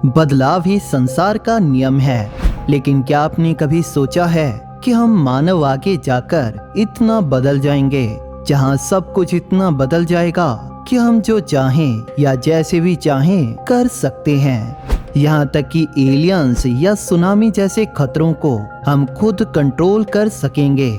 बदलाव ही संसार का नियम है। लेकिन क्या आपने कभी सोचा है कि हम मानव आगे जाकर इतना बदल जाएंगे, जहां सब कुछ इतना बदल जाएगा कि हम जो चाहें या जैसे भी चाहें कर सकते हैं। यहाँ तक कि एलियंस या सुनामी जैसे खतरों को हम खुद कंट्रोल कर सकेंगे।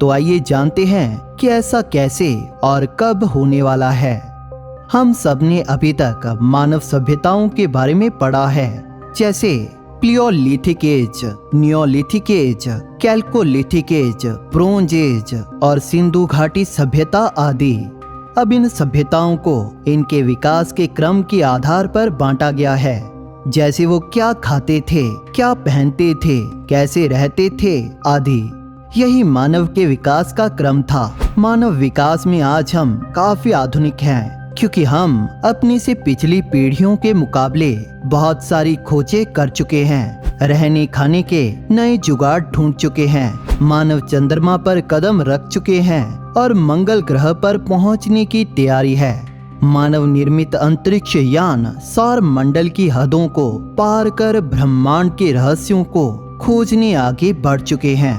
तो आइए जानते हैं कि ऐसा कैसे और कब होने वाला है। हम सबने अभी तक मानव सभ्यताओं के बारे में पढ़ा है, जैसे palaeolithic age, neolithic age, chalcolithic age, bronze age और सिंधु घाटी सभ्यता आदि। अब इन सभ्यताओं को इनके विकास के क्रम के आधार पर बांटा गया है, जैसे वो क्या खाते थे, क्या पहनते थे, कैसे रहते थे आदि। यही मानव के विकास का क्रम था। मानव विकास में आज हम काफी आधुनिक हैं, क्योंकि हम अपनी से पिछली पीढ़ियों के मुकाबले बहुत सारी खोजें कर चुके हैं, रहने खाने के नए जुगाड़ ढूंढ चुके हैं, मानव चंद्रमा पर कदम रख चुके हैं और मंगल ग्रह पर पहुंचने की तैयारी है। मानव निर्मित अंतरिक्ष यान सौर मंडल की हदों को पार कर ब्रह्मांड के रहस्यों को खोजने आगे बढ़ चुके हैं।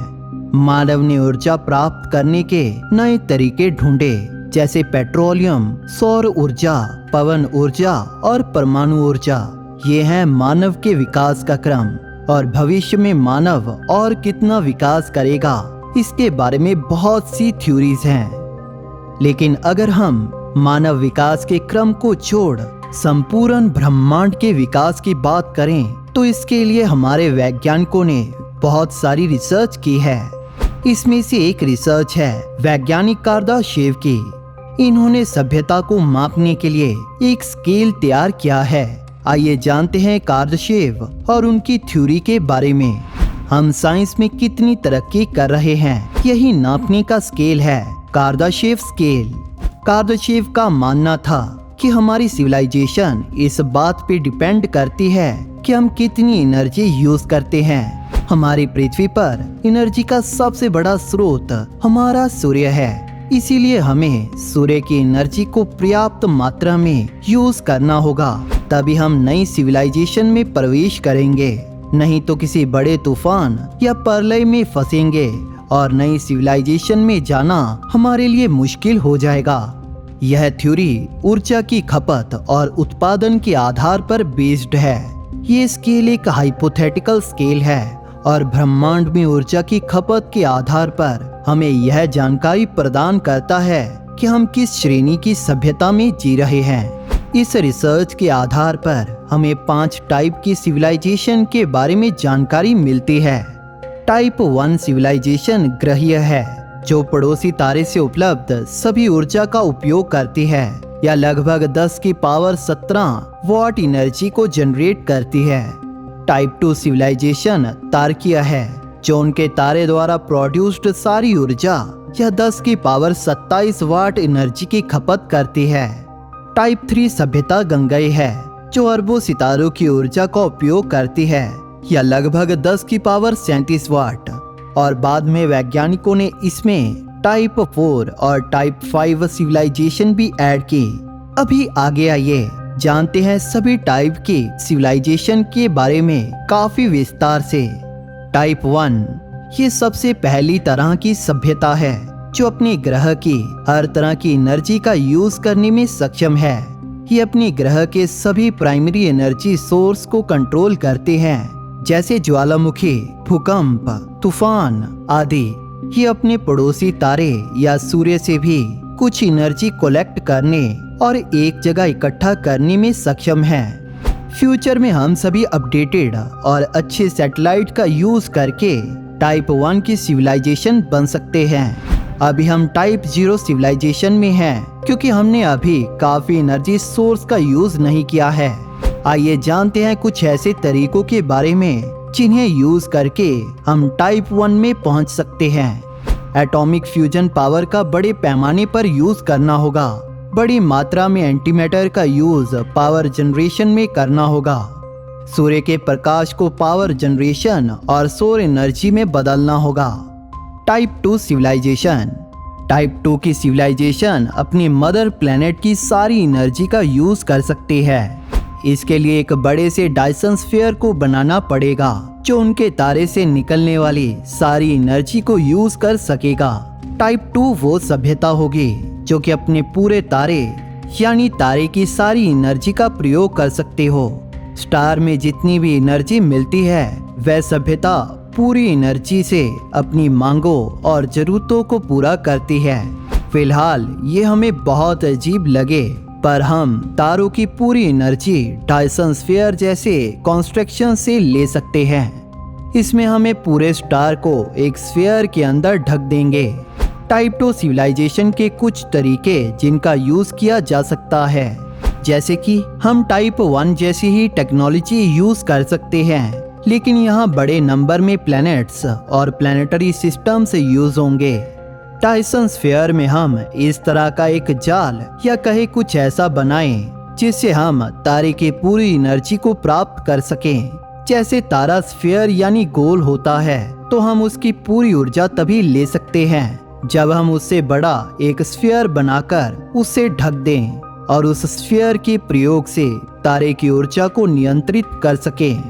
मानव ने ऊर्जा प्राप्त करने के नए तरीके ढूंढे, जैसे पेट्रोलियम, सौर ऊर्जा, पवन ऊर्जा और परमाणु ऊर्जा। ये है मानव के विकास का क्रम। और भविष्य में मानव और कितना विकास करेगा, इसके बारे में बहुत सी थ्योरीज हैं। लेकिन अगर हम मानव विकास के क्रम को छोड़ संपूर्ण ब्रह्मांड के विकास की बात करें, तो इसके लिए हमारे वैज्ञानिकों ने बहुत सारी रिसर्च की है। इसमें से एक रिसर्च है वैज्ञानिक कार्दाशेव की। इन्होंने सभ्यता को मापने के लिए एक स्केल तैयार किया है। आइए जानते हैं कार्दाशेव और उनकी थ्योरी के बारे में। हम साइंस में कितनी तरक्की कर रहे हैं, यही नापने का स्केल है कार्दाशेव स्केल। कार्दाशेव का मानना था कि हमारी सिविलाइजेशन इस बात पे डिपेंड करती है कि हम कितनी एनर्जी यूज करते हैं। हमारी पृथ्वी पर एनर्जी का सबसे बड़ा स्रोत हमारा सूर्य है, इसीलिए हमें सूर्य की एनर्जी को पर्याप्त मात्रा में यूज करना होगा, तभी हम नई सिविलाइजेशन में प्रवेश करेंगे। नहीं तो किसी बड़े तूफान या प्रलय में फंसेंगे और नई सिविलाइजेशन में जाना हमारे लिए मुश्किल हो जाएगा। यह थ्योरी ऊर्जा की खपत और उत्पादन के आधार पर बेस्ड है। ये स्केल एक हाइपोथेटिकल स्केल है और ब्रह्मांड में ऊर्जा की खपत के आधार पर हमें यह जानकारी प्रदान करता है कि हम किस श्रेणी की सभ्यता में जी रहे हैं। इस रिसर्च के आधार पर हमें 5 टाइप की सिविलाइजेशन के बारे में जानकारी मिलती है। टाइप 1 सिविलाइजेशन ग्रहीय है, जो पड़ोसी तारे से उपलब्ध सभी ऊर्जा का उपयोग करती है या लगभग 10 की पावर 17 वॉट एनर्जी को जनरेट करती है। टाइप 2 सिविलाइजेशन तारकीय है, जो उनके तारे द्वारा प्रोड्यूस्ड सारी ऊर्जा या 10 की पावर 27 वाट एनर्जी की खपत करती है। टाइप 3 सभ्यता गंगेय है, जो अरबों सितारों की ऊर्जा का उपयोग करती है या लगभग 10 की पावर 37 वाट। और बाद में वैज्ञानिकों ने इसमें टाइप 4 और टाइप 5 सिविलाइजेशन भी ऐड की। अभी आगे आइए जानते हैं सभी टाइप की सिविलाइजेशन के बारे में काफी विस्तार से। टाइप 1 ये सबसे पहली तरह की सभ्यता है, जो अपने ग्रह की हर तरह की एनर्जी का यूज करने में सक्षम है। ये अपने ग्रह के सभी प्राइमरी एनर्जी सोर्स को कंट्रोल करते हैं, जैसे ज्वालामुखी, भूकंप, तूफान आदि। ये अपने पड़ोसी तारे या सूर्य से भी कुछ एनर्जी कलेक्ट करने और एक जगह इकट्ठा करने में सक्षम है। फ्यूचर में हम सभी अपडेटेड और अच्छे सैटेलाइट का यूज करके टाइप 1 की सिविलाइजेशन बन सकते हैं। अभी हम टाइप 0 सिविलाइजेशन में हैं, क्योंकि हमने अभी काफी एनर्जी सोर्स का यूज नहीं किया है। आइए जानते हैं कुछ ऐसे तरीकों के बारे में जिन्हें यूज करके हम टाइप 1 में पहुंच सकते हैं। एटॉमिक फ्यूजन पावर का बड़े पैमाने पर यूज करना होगा। बड़ी मात्रा में एंटीमैटर का यूज पावर जनरेशन में करना होगा। सूर्य के प्रकाश को पावर जनरेशन और सौर एनर्जी में बदलना होगा। Type 2 civilisation. टाइप 2 की सिविलाइजेशन अपनी मदर प्लेनेट की सारी एनर्जी का यूज कर सकती है। इसके लिए एक बड़े से डायसन स्फीयर को बनाना पड़ेगा जो उनके तारे से निकलने वाली सारी एनर्जी को यूज कर सकेगा। टाइप 2 वो सभ्यता होगी जो कि अपने पूरे तारे यानी तारे की सारी एनर्जी का प्रयोग कर सकते हो। स्टार में जितनी भी एनर्जी मिलती है वह सभ्यता पूरी एनर्जी से अपनी मांगों और जरूरतों को पूरा करती है। फिलहाल ये हमें बहुत अजीब लगे पर हम तारों की पूरी एनर्जी डायसन स्फीयर जैसे कंस्ट्रक्शन से ले सकते हैं। इसमें हमें पूरे स्टार को एक स्फीयर के अंदर ढक देंगे। टाइप 2 सिविलाइजेशन के कुछ तरीके जिनका यूज किया जा सकता है, जैसे कि हम टाइप 1 जैसी ही टेक्नोलॉजी यूज कर सकते हैं, लेकिन यहाँ बड़े नंबर में प्लैनेट्स और प्लैनेटरी सिस्टम से यूज होंगे। डायसन स्फीयर में हम इस तरह का एक जाल या कहे कुछ ऐसा बनाएं जिससे हम तारे की पूरी एनर्जी को प्राप्त कर सकें। जैसे तारा स्फीयर यानी गोल होता है तो हम उसकी पूरी ऊर्जा तभी ले सकते हैं जब हम उससे बड़ा एक स्फीयर बनाकर उससे ढक दें और उस स्फीयर के प्रयोग से तारे की ऊर्जा को नियंत्रित कर सकें।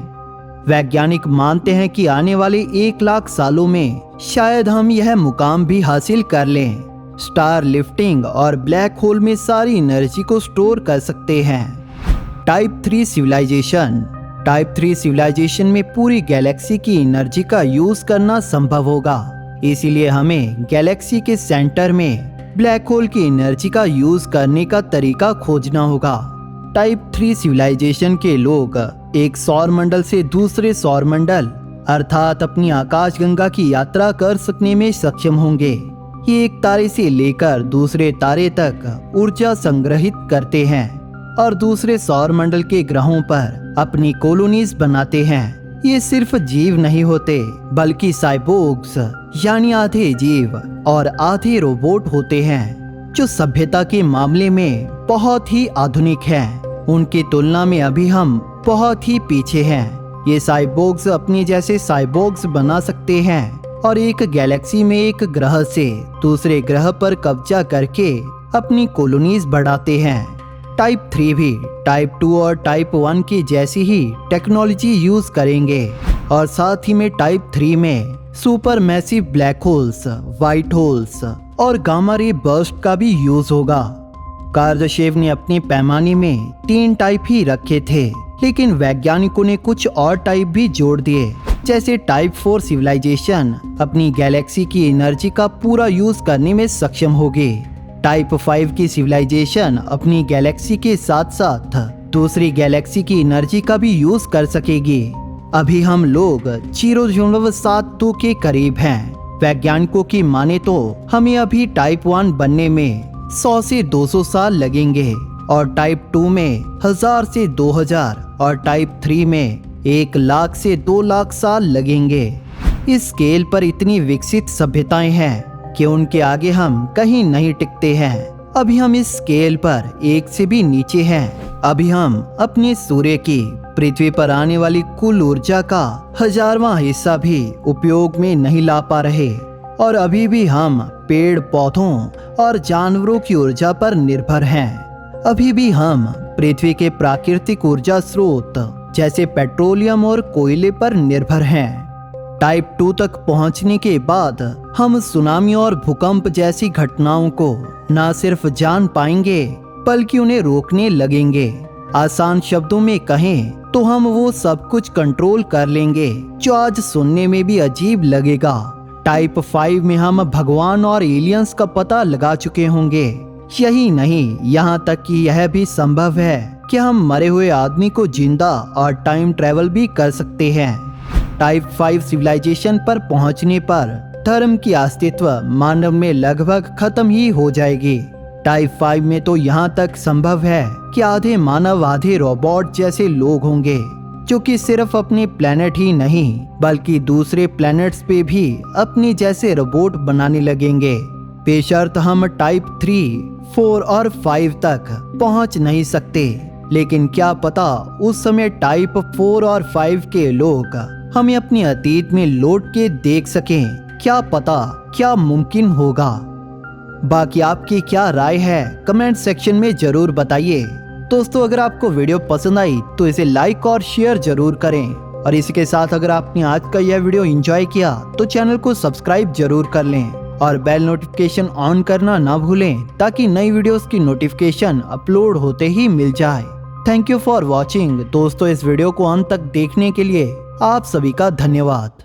वैज्ञानिक मानते हैं कि आने वाले 1 लाख सालों में शायद हम यह मुकाम भी हासिल कर लें। स्टार लिफ्टिंग और ब्लैक होल में सारी एनर्जी को स्टोर कर सकते हैं। Type 3 civilisation. टाइप 3 सिविलाइजेशन में पूरी गैलेक्सी की एनर्जी का यूज करना संभव होगा, इसीलिए हमें गैलेक्सी के सेंटर में ब्लैक होल की एनर्जी का यूज करने का तरीका खोजना होगा। टाइप 3 सिविलाइजेशन के लोग एक सौर मंडल से दूसरे सौर मंडल अर्थात अपनी आकाशगंगा की यात्रा कर सकने में सक्षम होंगे। ये एक तारे से लेकर दूसरे तारे तक ऊर्जा संग्रहित करते हैं और दूसरे सौर मंडल के ग्रहों पर अपनी कॉलोनीज बनाते हैं। ये सिर्फ जीव नहीं होते बल्कि साइबोर्ग्स यानी आधे जीव और आधे रोबोट होते हैं जो सभ्यता के मामले में बहुत ही आधुनिक हैं। उनकी तुलना में अभी हम बहुत ही पीछे हैं। ये साइबोर्ग्स अपने जैसे साइबोर्ग्स बना सकते हैं और एक गैलेक्सी में एक ग्रह से दूसरे ग्रह पर कब्जा करके अपनी कॉलोनीज बढ़ाते हैं। टाइप 3 भी टाइप 2 और टाइप 1 की जैसी ही टेक्नोलॉजी यूज करेंगे और साथ ही में टाइप 3 में super massive black holes, white holes और गामा रे बर्स्ट का भी यूज होगा। कार्दाशेव ने अपने पैमाने में 3 टाइप ही रखे थे, लेकिन वैज्ञानिकों ने कुछ और टाइप भी जोड़ दिए। जैसे टाइप 4 सिविलाइजेशन अपनी गैलेक्सी की एनर्जी का पूरा यूज करने में सक्षम होगी। टाइप 5 की सिविलाइजेशन अपनी गैलेक्सी के साथ साथ दूसरी गैलेक्सी की एनर्जी का भी यूज कर सकेगी। अभी हम लोग 0.72 के करीब हैं। वैज्ञानिकों की माने तो हमें अभी टाइप 1 बनने में 100 से 200 साल लगेंगे और टाइप 2 में 1000 से 2000 और टाइप 3 में 1 लाख से 2 लाख साल लगेंगे। इस स्केल पर इतनी विकसित सभ्यताएं हैं कि उनके आगे हम कहीं नहीं टिकते हैं। अभी हम इस स्केल पर 1 से भी नीचे हैं। अभी हम अपने सूर्य की पृथ्वी पर आने वाली कुल ऊर्जा का 1000वां हिस्सा भी उपयोग में नहीं ला पा रहे और अभी भी हम पेड़ पौधों और जानवरों की ऊर्जा पर निर्भर हैं। अभी भी हम पृथ्वी के प्राकृतिक ऊर्जा स्रोत जैसे पेट्रोलियम और कोयले पर निर्भर हैं। टाइप 2 तक पहुंचने के बाद हम सुनामी और भूकंप जैसी घटनाओं को न सिर्फ जान पाएंगे बल्कि उन्हें रोकने लगेंगे। आसान शब्दों में कहें तो हम वो सब कुछ कंट्रोल कर लेंगे जो आज सुनने में भी अजीब लगेगा। टाइप 5 में हम भगवान और एलियंस का पता लगा चुके होंगे। यही नहीं, यहाँ तक कि यह भी संभव है कि हम मरे हुए आदमी को जिंदा और टाइम ट्रेवल भी कर सकते हैं। टाइप 5 सिविलाइजेशन पर पहुंचने पर धर्म की अस्तित्व मानव में लगभग खत्म ही हो जाएगी। टाइप 5 में तो यहाँ तक संभव है कि आधे मानव आधे रोबोट जैसे लोग होंगे जो कि सिर्फ अपने प्लेनेट ही नहीं बल्कि दूसरे प्लेनेट्स पे भी अपने जैसे रोबोट बनाने लगेंगे। बेशर्त हम टाइप 3, 4 और 5 तक पहुंच नहीं सकते, लेकिन क्या पता उस समय टाइप 4 और 5 के लोग हमें अपने अतीत में लौट के देख सकें। क्या पता क्या मुमकिन होगा। बाकी आपकी क्या राय है कमेंट सेक्शन में जरूर बताइए। दोस्तों अगर आपको वीडियो पसंद आई तो इसे लाइक और शेयर जरूर करें। और इसी के साथ अगर आपने आज का यह वीडियो एंजॉय किया तो चैनल को सब्सक्राइब जरूर कर लें और बेल नोटिफिकेशन ऑन करना ना भूलें ताकि नई वीडियोस की नोटिफिकेशन अपलोड होते ही मिल जाए। Thank you for watching. दोस्तों इस वीडियो को अंत तक देखने के लिए आप सभी का धन्यवाद।